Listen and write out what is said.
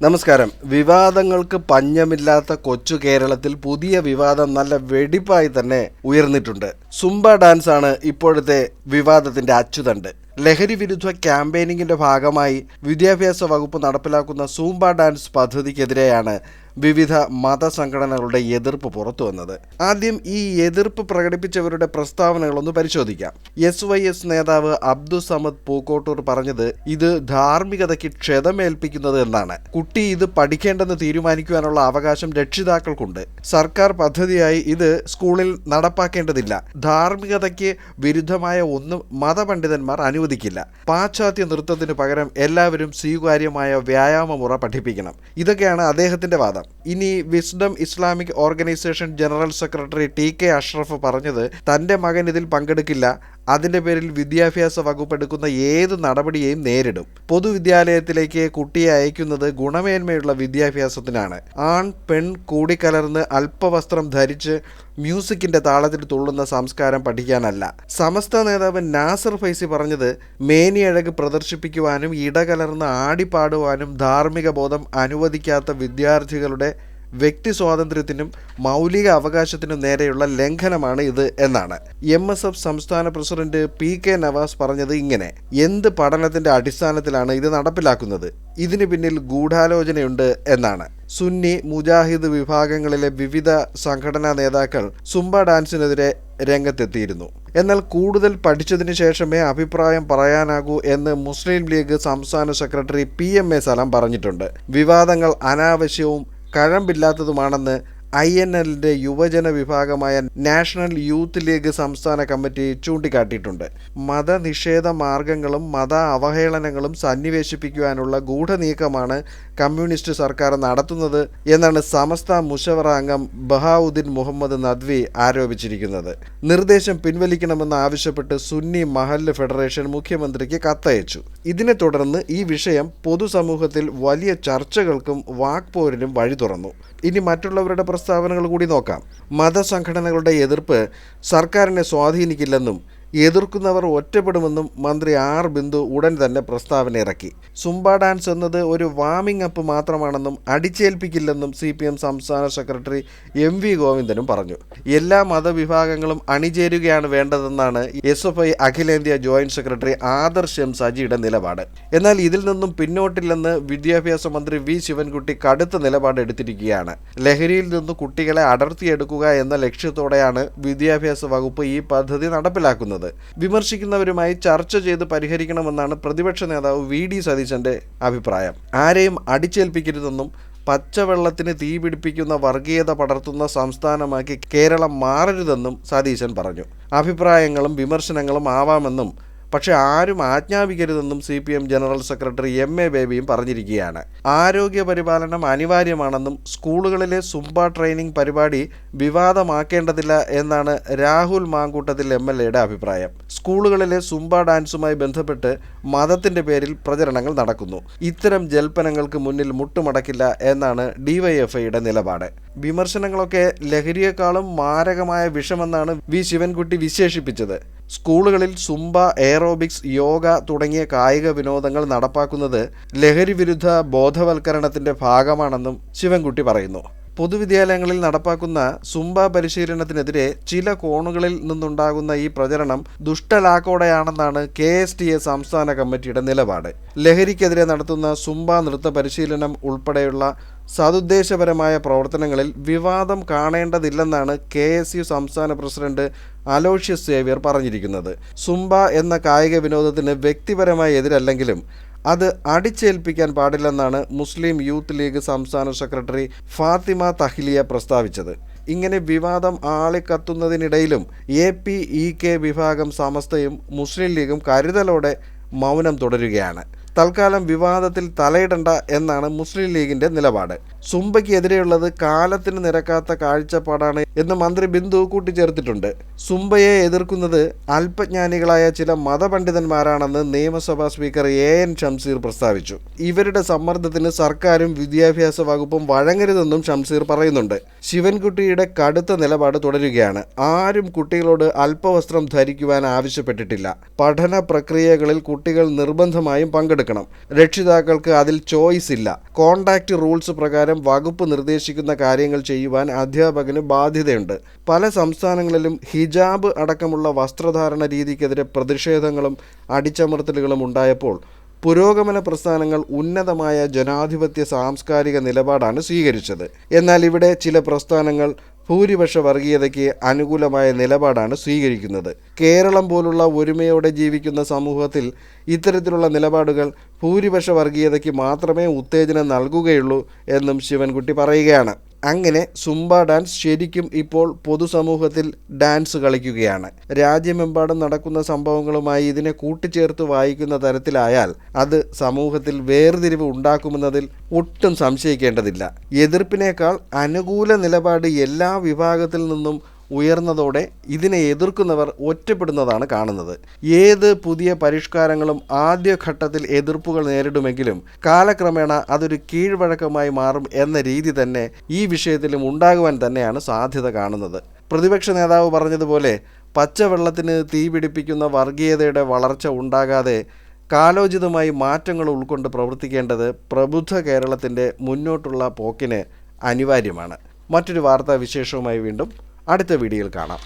നമസ്കാരം. വിവാദങ്ങൾക്ക് പഞ്ഞമില്ലാത്ത കൊച്ചു കേരളത്തിൽ പുതിയ വിവാദം നല്ല വെടിപ്പായി തന്നെ ഉയർന്നിട്ടുണ്ട്. സുംബ ഡാൻസ് ആണ് ഇപ്പോഴത്തെ വിവാദത്തിന്റെ അച്ചുതണ്ട്. ലഹരി വിരുദ്ധ ക്യാമ്പയിനിങ്ങിന്റെ ഭാഗമായി വിദ്യാഭ്യാസ വകുപ്പ് നടപ്പിലാക്കുന്ന സൂംബ ഡാൻസ് പദ്ധതിക്കെതിരെയാണ് വിവിധ മതസംഘടനകളുടെ എതിർപ്പ് പുറത്തുവന്നത്. ആദ്യം ഈ എതിർപ്പ് പ്രകടിപ്പിച്ചവരുടെ പ്രസ്താവനകളൊന്ന് പരിശോധിക്കാം. SYS നേതാവ് അബ്ദുസമദ് പൂക്കോട്ടൂർ പറഞ്ഞത് ഇത് ധാർമ്മികതയ്ക്ക് ക്ഷതമേൽപ്പിക്കുന്നത് എന്നാണ്. കുട്ടി ഇത് പഠിക്കേണ്ടെന്ന് തീരുമാനിക്കുവാനുള്ള അവകാശം രക്ഷിതാക്കൾക്കുണ്ട്. സർക്കാർ പദ്ധതിയായി ഇത് സ്കൂളിൽ നടപ്പാക്കേണ്ടതില്ല. ധാർമ്മികതയ്ക്ക് വിരുദ്ധമായ ഒന്നും മതപണ്ഡിതന്മാർ അനുവദിക്കില്ല. പാശ്ചാത്യ നൃത്തത്തിന് പകരം എല്ലാവരും സ്വീകാര്യമായ വ്യായാമമുറ പഠിപ്പിക്കണം. ഇതൊക്കെയാണ് അദ്ദേഹത്തിന്റെ വാദം. ഇനി wisdom Islamic organisation general secretary TK Ashraf പറഞ്ഞത് തന്റെ മകൻ ഇതിൽ പങ്കെടുക്കില്ല. അതിന്റെ പേരിൽ വിദ്യാഭ്യാസ വകുപ്പ് എടുക്കുന്ന ഏത് നടപടിയെയും നേരിടും. പൊതുവിദ്യാലയത്തിലേക്ക് കുട്ടിയെ അയക്കുന്നത് ഗുണമേന്മയുള്ള വിദ്യാഭ്യാസത്തിനാണ്. ആൺ പെൺ കൂടിക്കലർന്ന് അല്പവസ്ത്രം ധരിച്ച് മ്യൂസിക്കിന്റെ താളത്തിൽ തുള്ളുന്ന സംസ്കാരം പഠിക്കാനല്ല. സമസ്ത നേതാവ് നാസർ ഫൈസി പറഞ്ഞത് മേനിയഴക് പ്രദർശിപ്പിക്കുവാനും ഇടകലർന്ന് ആടിപ്പാടുവാനും ധാർമ്മിക ബോധം അനുവദിക്കാത്ത വിദ്യാർത്ഥികളുടെ വ്യക്തി സ്വാതന്ത്ര്യത്തിനും മൗലിക അവകാശത്തിനും നേരെയുള്ള ലംഘനമാണ് ഇത് എന്നാണ്. MSF സംസ്ഥാന പ്രസിഡന്റ് PK നവാസ് പറഞ്ഞത് ഇങ്ങനെ: എന്ത് പഠനത്തിന്റെ അടിസ്ഥാനത്തിലാണ് ഇത് നടപ്പിലാക്കുന്നത്? ഇതിന് പിന്നിൽ ഗൂഢാലോചനയുണ്ട് എന്നാണ്. സുന്നി മുജാഹിദ് വിഭാഗങ്ങളിലെ വിവിധ സംഘടനാ നേതാക്കൾ സുംബ ഡാൻസിനെതിരെ രംഗത്തെത്തിയിരുന്നു. എന്നാൽ കൂടുതൽ പഠിച്ചതിന് ശേഷമേ അഭിപ്രായം പറയാനാകൂ എന്ന് മുസ്ലിം ലീഗ് സംസ്ഥാന സെക്രട്ടറി PMA സലാം പറഞ്ഞിട്ടുണ്ട്. വിവാദങ്ങൾ അനാവശ്യവും കഴമ്പില്ലാത്തതുമാണെന്ന് INLന്റെ യുവജന വിഭാഗമായ നാഷണൽ യൂത്ത് ലീഗ് സംസ്ഥാന കമ്മിറ്റി ചൂണ്ടിക്കാട്ടിയിട്ടുണ്ട്. മതനിഷേധ മാർഗങ്ങളും മത അവഹേളനങ്ങളും സന്നിവേശിപ്പിക്കുവാനുള്ള ഗൂഢനീക്കമാണ് കമ്മ്യൂണിസ്റ്റ് സർക്കാർ നടത്തുന്നത് എന്നാണ് സമസ്ത മുഷവറ അംഗം ബഹാവുദ്ദീൻ മുഹമ്മദ് നദ്വി ആരോപിച്ചിരിക്കുന്നത്. നിർദ്ദേശം പിൻവലിക്കണമെന്ന് ആവശ്യപ്പെട്ട് സുന്നി മഹല്ല് ഫെഡറേഷൻ മുഖ്യമന്ത്രിക്ക് കത്തയച്ചു. ഇതിനെ തുടർന്ന് ഈ വിഷയം പൊതുസമൂഹത്തിൽ വലിയ ചർച്ചകൾക്കും വാക്പോരിനും വഴി തുറന്നു. ഇനി മറ്റുള്ളവരുടെ പ്രസ്താവനകൾ കൂടി നോക്കാം. മതസംഘടനകളുടെ എതിർപ്പ് സർക്കാരിനെ സ്വാധീനിക്കില്ലെന്നും എതിർക്കുന്നവർ ഒറ്റപ്പെടുമെന്നും മന്ത്രി R ബിന്ദു ഉടൻ തന്നെ പ്രസ്താവന ഇറക്കി. സുംബ ഡാൻസ് എന്നത് ഒരു വാമിംഗ് അപ്പ് മാത്രമാണെന്നും അടിച്ചേൽപ്പിക്കില്ലെന്നും CPM സംസ്ഥാന സെക്രട്ടറി MV ഗോവിന്ദനും പറഞ്ഞു. എല്ലാ മതവിഭാഗങ്ങളും അണിചേരുകയാണ് വേണ്ടതെന്നാണ് SFI അഖിലേന്ത്യാ ജോയിന്റ് സെക്രട്ടറി ആദർശ് M സജിയുടെ നിലപാട്. എന്നാൽ ഇതിൽ നിന്നും പിന്നോട്ടില്ലെന്ന് വിദ്യാഭ്യാസ മന്ത്രി V ശിവൻകുട്ടി കടുത്ത നിലപാട് എടുത്തിരിക്കുകയാണ്. ലഹരിയിൽ നിന്ന് കുട്ടികളെ അടർത്തിയെടുക്കുക എന്ന ലക്ഷ്യത്തോടെയാണ് വിദ്യാഭ്യാസ വകുപ്പ് ഈ പദ്ധതി നടപ്പിലാക്കുന്നത്. വിമർശിക്കുന്നവരുമായി ചർച്ച ചെയ്ത് പരിഹരിക്കണമെന്നാണ് പ്രതിപക്ഷ നേതാവ് VD സതീശന്റെ അഭിപ്രായം. ആരെയും അടിച്ചേൽപ്പിക്കരുതെന്നും പച്ചവെള്ളത്തിന് തീപിടിപ്പിക്കുന്ന വർഗീയത പടർത്തുന്ന സംസ്ഥാനമാക്കി കേരളം മാറരുതെന്നും സതീശൻ പറഞ്ഞു. അഭിപ്രായങ്ങളും വിമർശനങ്ങളും ആവാമെന്നും പക്ഷെ ആരും ആജ്ഞാപിക്കരുതെന്നും CPM ജനറൽ സെക്രട്ടറി MA ബേബിയും പറഞ്ഞിരിക്കുകയാണ്. ആരോഗ്യ പരിപാലനം അനിവാര്യമാണെന്നും സ്കൂളുകളിലെ സുംബ ട്രെയിനിങ് പരിപാടി വിവാദമാക്കേണ്ടതില്ല എന്നാണ് രാഹുൽ മാങ്കൂട്ടത്തിൽ MLAയുടെ അഭിപ്രായം. സ്കൂളുകളിലെ സുംബ ഡാൻസുമായി ബന്ധപ്പെട്ട് മതത്തിന്റെ പേരിൽ പ്രചരണങ്ങൾ നടക്കുന്നു. ഇത്തരം ജൽപ്പനങ്ങൾക്ക് മുന്നിൽ മുട്ടുമടക്കില്ല എന്നാണ് DYFIയുടെ നിലപാട്. വിമർശനങ്ങളൊക്കെ ലഹരിയേക്കാളും മാരകമായ വിഷമെന്നാണ് V ശിവൻകുട്ടി വിശേഷിപ്പിച്ചത്. സ്കൂളുകളിൽ സുംബ, എയറോബിക്സ്, യോഗ തുടങ്ങിയ കായിക വിനോദങ്ങൾ നടപ്പാക്കുന്നത് ലഹരി വിരുദ്ധ ബോധവൽക്കരണത്തിന്റെ ഭാഗമാണെന്നും ശിവൻകുട്ടി പറയുന്നു. പൊതുവിദ്യാലയങ്ങളിൽ നടപ്പാക്കുന്ന സുംബ പരിശീലനത്തിനെതിരെ ചില കോണുകളിൽ നിന്നുണ്ടാകുന്ന ഈ പ്രചരണം ദുഷ്ടലാക്കോടെയാണെന്നാണ് KSTA സംസ്ഥാന കമ്മിറ്റിയുടെ നിലപാട്. ലഹരിക്കെതിരെ നടത്തുന്ന സുംബ നൃത്ത പരിശീലനം ഉൾപ്പെടെയുള്ള സതുദ്ദേശപരമായ പ്രവർത്തനങ്ങളിൽ വിവാദം കാണേണ്ടതില്ലെന്നാണ് KSU സംസ്ഥാന പ്രസിഡന്റ് അലോഷ്യസ് സേവ്യർ പറഞ്ഞിരിക്കുന്നത്. സുംബ എന്ന കായിക വിനോദത്തിന് വ്യക്തിപരമായി എതിരല്ലെങ്കിലും അത് അടിച്ചേൽപ്പിക്കാൻ പാടില്ലെന്നാണ് മുസ്ലിം യൂത്ത് ലീഗ് സംസ്ഥാന സെക്രട്ടറി ഫാത്തിമ തഹ്ലിയ പ്രസ്താവിച്ചത്. ഇങ്ങനെ വിവാദം ആളിക്കത്തുന്നതിനിടയിലും APEK വിഭാഗം സമസ്തയും മുസ്ലിം ലീഗും കരുതലോടെ മൗനം തുടരുകയാണ്. തൽക്കാലം വിവാദത്തിൽ തലയിടണ്ട എന്നാണ് മുസ്ലിം ലീഗിന്റെ നിലപാട്. സുംബയ്ക്ക് എതിരെയുള്ളത് കാലത്തിന് നിരക്കാത്ത കാഴ്ചപ്പാടാണ് എന്ന് മന്ത്രി ബിന്ദു കൂട്ടിച്ചേർത്തിട്ടുണ്ട്. സുംബയെ എതിർക്കുന്നത് അല്പജ്ഞാനികളായ ചില മതപണ്ഡിതന്മാരാണെന്ന് നിയമസഭാ സ്പീക്കർ AN ഷംസീർ പ്രസ്താവിച്ചു. ഇവരുടെ സമ്മർദ്ദത്തിന് സർക്കാരും വിദ്യാഭ്യാസ വകുപ്പും വഴങ്ങരുതെന്നും ഷംസീർ പറയുന്നുണ്ട്. ശിവൻകുട്ടിയുടെ കടുത്ത നിലപാട് തുടരുകയാണ്. ആരും കുട്ടികളോട് അല്പവസ്ത്രം ധരിക്കുവാൻ ആവശ്യപ്പെട്ടിട്ടില്ല. പഠന പ്രക്രിയകളിൽ കുട്ടികൾ നിർബന്ധമായും പങ്കെടുക്കണം. തിരഞ്ഞെടുക്കണം. രക്ഷിതാക്കൾക്ക് അതിൽ ചോയ്സ് ഇല്ല. കോണ്ടാക്റ്റ് റൂൾസ് പ്രകാരം വകുപ്പ് നിർദ്ദേശിക്കുന്ന കാര്യങ്ങൾ ചെയ്യുവാൻ അധ്യാപകന് ബാധ്യതയുണ്ട്. പല സംസ്ഥാനങ്ങളിലും ഹിജാബ് അടക്കമുള്ള വസ്ത്രധാരണ രീതിക്കെതിരെ പ്രതിഷേധങ്ങളും അടിച്ചമർത്തലുകളും ഉണ്ടായപ്പോൾ പുരോഗമന പ്രസ്ഥാനങ്ങൾ ഉന്നതമായ ജനാധിപത്യ സാംസ്കാരിക നിലപാടാണ് സ്വീകരിച്ചത്. എന്നാൽ ഇവിടെ ചില പ്രസ്ഥാനങ്ങൾ ഭൂരിപക്ഷ വർഗീയതയ്ക്ക് അനുകൂലമായ നിലപാടാണ് സ്വീകരിക്കുന്നത്. കേരളം പോലുള്ള ഒരുമയോടെ ജീവിക്കുന്ന സമൂഹത്തിൽ ഇത്തരത്തിലുള്ള നിലപാടുകൾ ഭൂരിപക്ഷ വർഗീയതയ്ക്ക് മാത്രമേ ഉത്തേജനം നൽകുകയുള്ളൂ എന്നും ശിവൻകുട്ടി പറയുകയാണ്. അങ്ങനെ സുംബ ഡാൻസ് ശരിക്കും ഇപ്പോൾ പൊതുസമൂഹത്തിൽ ഡാൻസ് കളിക്കുകയാണ്. രാജ്യമെമ്പാടും നടക്കുന്ന സംഭവങ്ങളുമായി ഇതിനെ കൂട്ടിച്ചേർത്ത് വായിക്കുന്ന തരത്തിലായാൽ അത് സമൂഹത്തിൽ വേർതിരിവ് ഉണ്ടാക്കുമെന്നതിൽ ഒട്ടും സംശയിക്കേണ്ടതില്ല. എതിർപ്പിനേക്കാൾ അനുകൂല നിലപാട് എല്ലാ വിഭാഗത്തിൽ നിന്നും ഉയർന്നതോടെ ഇതിനെ എതിർക്കുന്നവർ ഒറ്റപ്പെടുന്നതാണ് കാണുന്നത്. ഏത് പുതിയ പരിഷ്കാരങ്ങളും ആദ്യഘട്ടത്തിൽ എതിർപ്പുകൾ നേരിടുമെങ്കിലും കാലക്രമേണ അതൊരു കീഴ്വഴക്കമായി മാറും എന്ന രീതി തന്നെ ഈ വിഷയത്തിലും ഉണ്ടാകുവാൻ തന്നെയാണ് സാധ്യത കാണുന്നത്. പ്രതിപക്ഷ നേതാവ് പറഞ്ഞതുപോലെ പച്ചവെള്ളത്തിന് തീ പിടിപ്പിക്കുന്ന വർഗീയതയുടെ വളർച്ച ഉണ്ടാകാതെ കാലോചിതമായി മാറ്റങ്ങൾ ഉൾക്കൊണ്ട് പ്രവർത്തിക്കേണ്ടത് പ്രബുദ്ധ കേരളത്തിൻ്റെ മുന്നോട്ടുള്ള പോക്കിന് അനിവാര്യമാണ്. മറ്റൊരു വാർത്താ വിശേഷവുമായി വീണ്ടും അടുത്ത വീഡിയോയിൽ കാണാം.